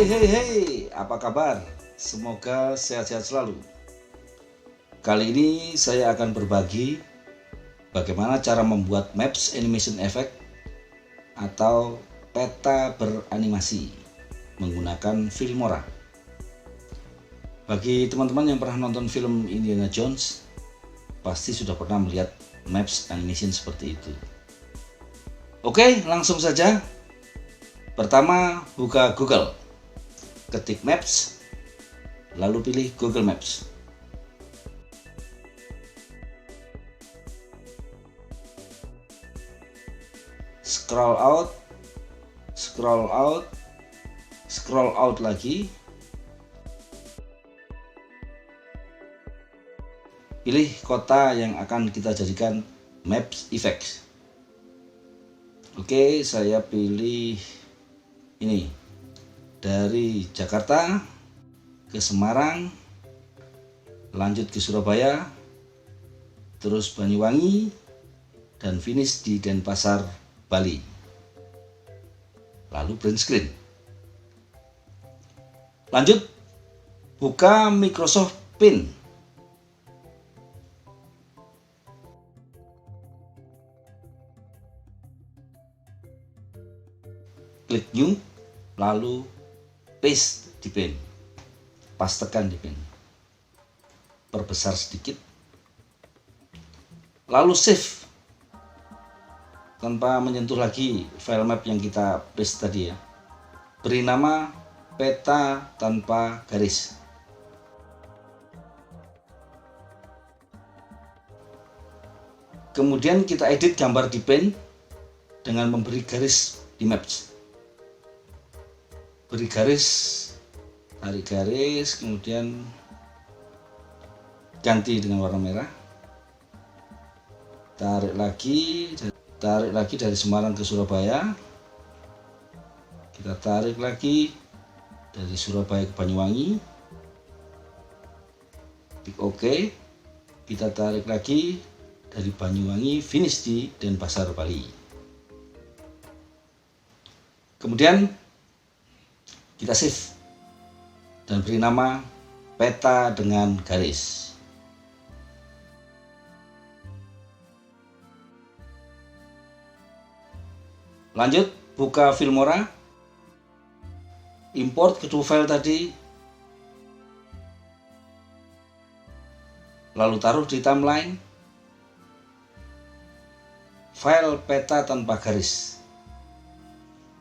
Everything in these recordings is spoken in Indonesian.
Hey, apa kabar? Semoga sehat-sehat selalu. Kali ini saya akan berbagi bagaimana cara membuat Maps Animation Effect atau peta beranimasi menggunakan Filmora. Bagi teman-teman yang pernah nonton film Indiana Jones, pasti sudah pernah melihat Maps Animation seperti itu. Oke, langsung saja. Pertama, buka Google. Ketik Maps, lalu pilih Google Maps. Scroll out lagi. Pilih kota yang akan kita jadikan Maps Effects. Oke, saya pilih ini. Dari Jakarta ke Semarang, lanjut ke Surabaya, terus Banyuwangi, dan finish di Denpasar, Bali. Lalu print screen. Lanjut, buka Microsoft Paint. Klik New, lalu paste di Paint. Pastekan di Paint. Perbesar sedikit. Lalu save. Tanpa menyentuh lagi file map yang kita paste tadi ya. Beri nama peta tanpa garis. Kemudian kita edit gambar di Paint dengan memberi garis di Maps. Beri garis, tarik garis, kemudian ganti dengan warna merah. Tarik lagi dari Semarang ke Surabaya. Kita tarik lagi dari Surabaya ke Banyuwangi. Klik OK. Kita tarik lagi dari Banyuwangi, finish di Denpasar, Bali. Kemudian kita save dan beri nama peta dengan garis. Lanjut, buka Filmora, import kedua file tadi, lalu taruh di timeline, file peta tanpa garis,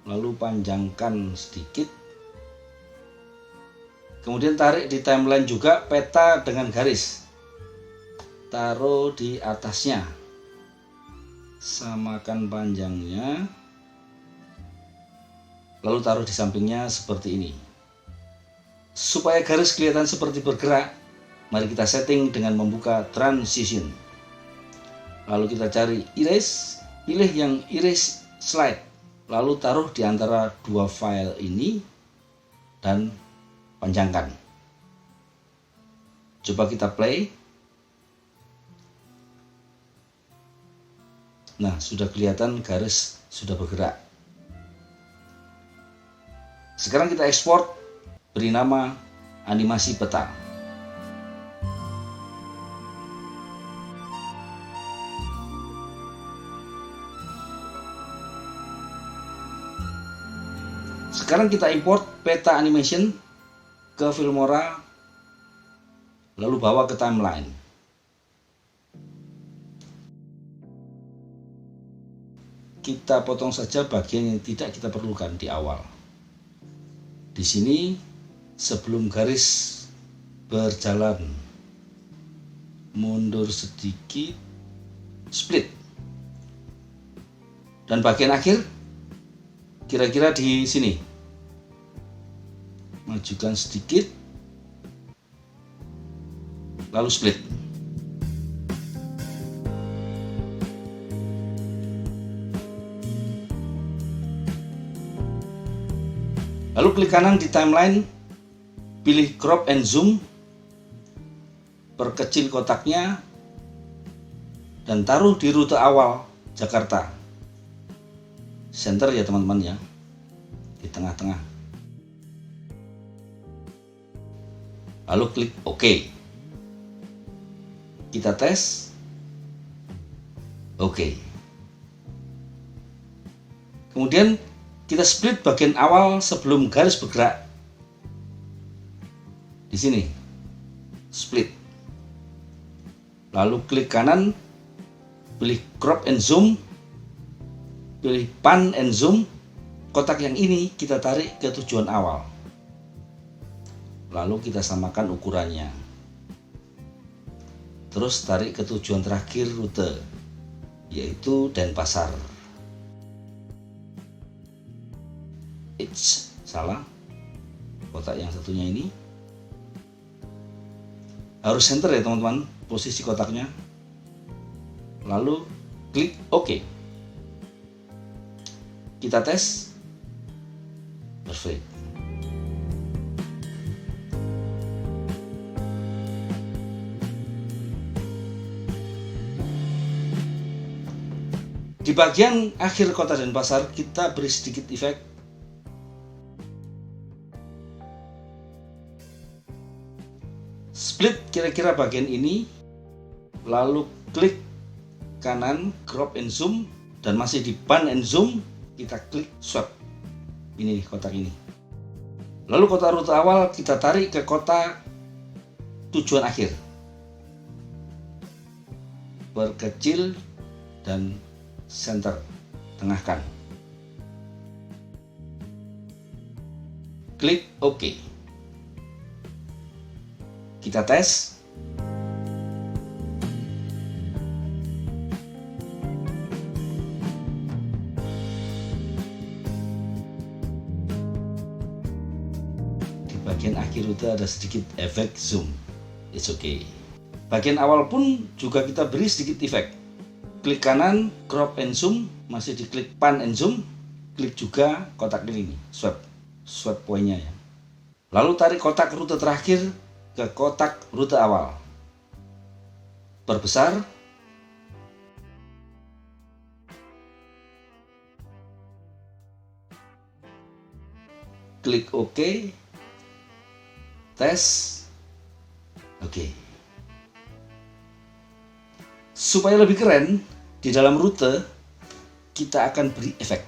lalu panjangkan sedikit. Kemudian tarik di timeline juga peta dengan garis. Taruh di atasnya. Samakan panjangnya. Lalu taruh di sampingnya seperti ini. Supaya garis kelihatan seperti bergerak, mari kita setting dengan membuka transition. Lalu kita cari erase, pilih yang erase slide. Lalu taruh di antara dua file ini dan panjangkan. Coba kita play. Nah, sudah kelihatan garis sudah bergerak. Sekarang kita ekspor, beri nama animasi peta. Sekarang kita import peta animation ke Filmora, lalu bawa ke timeline. Kita potong saja bagian yang tidak kita perlukan di awal. Di sini sebelum garis berjalan, mundur sedikit, split. Dan bagian akhir kira-kira di sini. Majukan sedikit, lalu split. Lalu klik kanan di timeline, pilih crop and zoom, perkecil kotaknya, dan taruh di rute awal Jakarta. Center ya teman-teman ya, di tengah-tengah. lalu klik OK. Kita tes. OK. Kemudian kita split bagian awal sebelum garis bergerak. Di sini. Split. Lalu klik kanan, pilih crop and zoom, pilih pan and zoom. Kotak yang ini kita tarik ke tujuan awal. Lalu kita samakan ukurannya. Terus tarik ke tujuan terakhir rute, yaitu Denpasar. Salah. Kotak yang satunya ini harus center ya teman-teman, posisi kotaknya. Lalu klik OK. Kita tes. Perfect. Di bagian akhir kota Denpasar kita beri sedikit efek. Split kira-kira bagian ini, lalu klik kanan crop and zoom, dan masih di pan and zoom kita klik swap. Ini kotak ini. Lalu kotak rute awal kita tarik ke kota tujuan akhir. Perkecil dan center, tengahkan. Klik OK. Kita tes. Di bagian akhir rute ada sedikit efek zoom. It's okay. Bagian awal pun juga kita beri sedikit efek. Klik kanan, crop and zoom, masih diklik pan and zoom, klik juga kotak ini, swap poinnya ya. Lalu tarik kotak rute terakhir ke kotak rute awal. Perbesar. Klik OK. Tes. Oke. Supaya lebih keren, di dalam rute kita akan beri efek.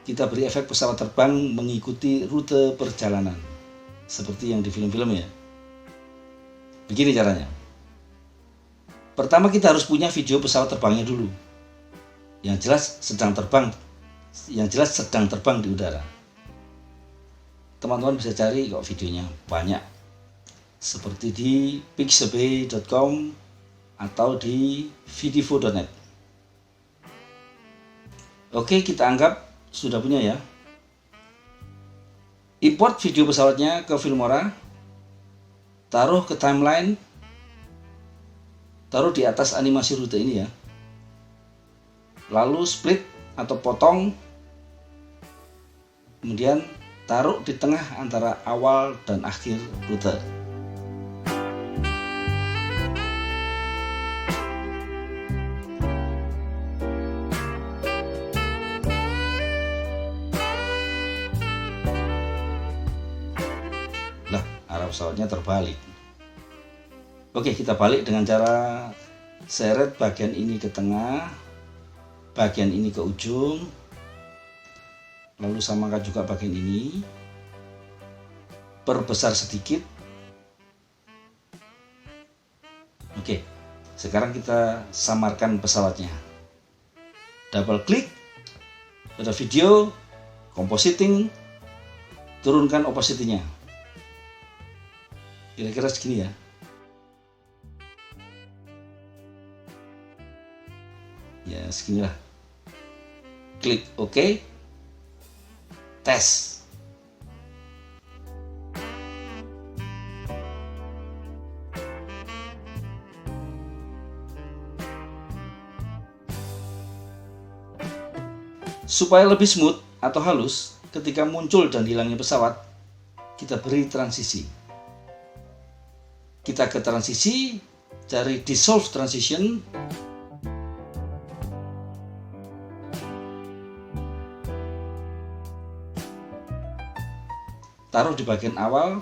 Kita beri efek pesawat terbang mengikuti rute perjalanan, seperti yang di film-film ya. Begini caranya. Pertama kita harus punya video pesawat terbangnya dulu, yang jelas sedang terbang di udara. Teman-teman bisa cari kok videonya, banyak, seperti di pixabay.com atau di vidivo.net. Oke, kita anggap sudah punya ya. Import video pesawatnya ke Filmora, taruh ke timeline, taruh di atas animasi rute ini ya. Lalu split atau potong, kemudian taruh di tengah antara awal dan akhir rute. Arah pesawatnya terbalik. Oke, kita balik dengan cara seret bagian ini ke tengah, bagian ini ke ujung, lalu samakan juga bagian ini, perbesar sedikit. Oke, sekarang kita samarkan pesawatnya. Double klik pada video, compositing, turunkan opacity-nya. Kira-kira segini ya. Ya seginilah. Klik OK. Tes. Supaya lebih smooth atau halus ketika muncul dan hilangnya pesawat, kita beri transisi. Kita ke transisi, cari dissolve transition. Taruh di bagian awal,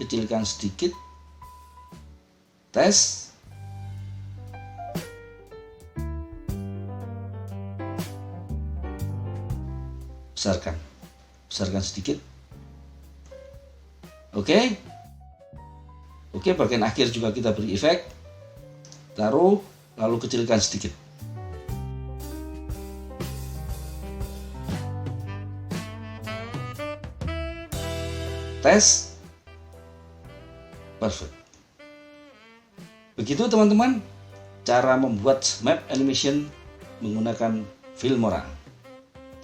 kecilkan sedikit, tes, besarkan sedikit. Oke, bagian akhir juga kita beri efek, taruh, lalu kecilkan sedikit. Tes, perfect. Begitu teman-teman, cara membuat map animation menggunakan Filmora.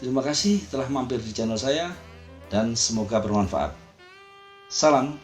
Terima kasih telah mampir di channel saya dan semoga bermanfaat. Salam.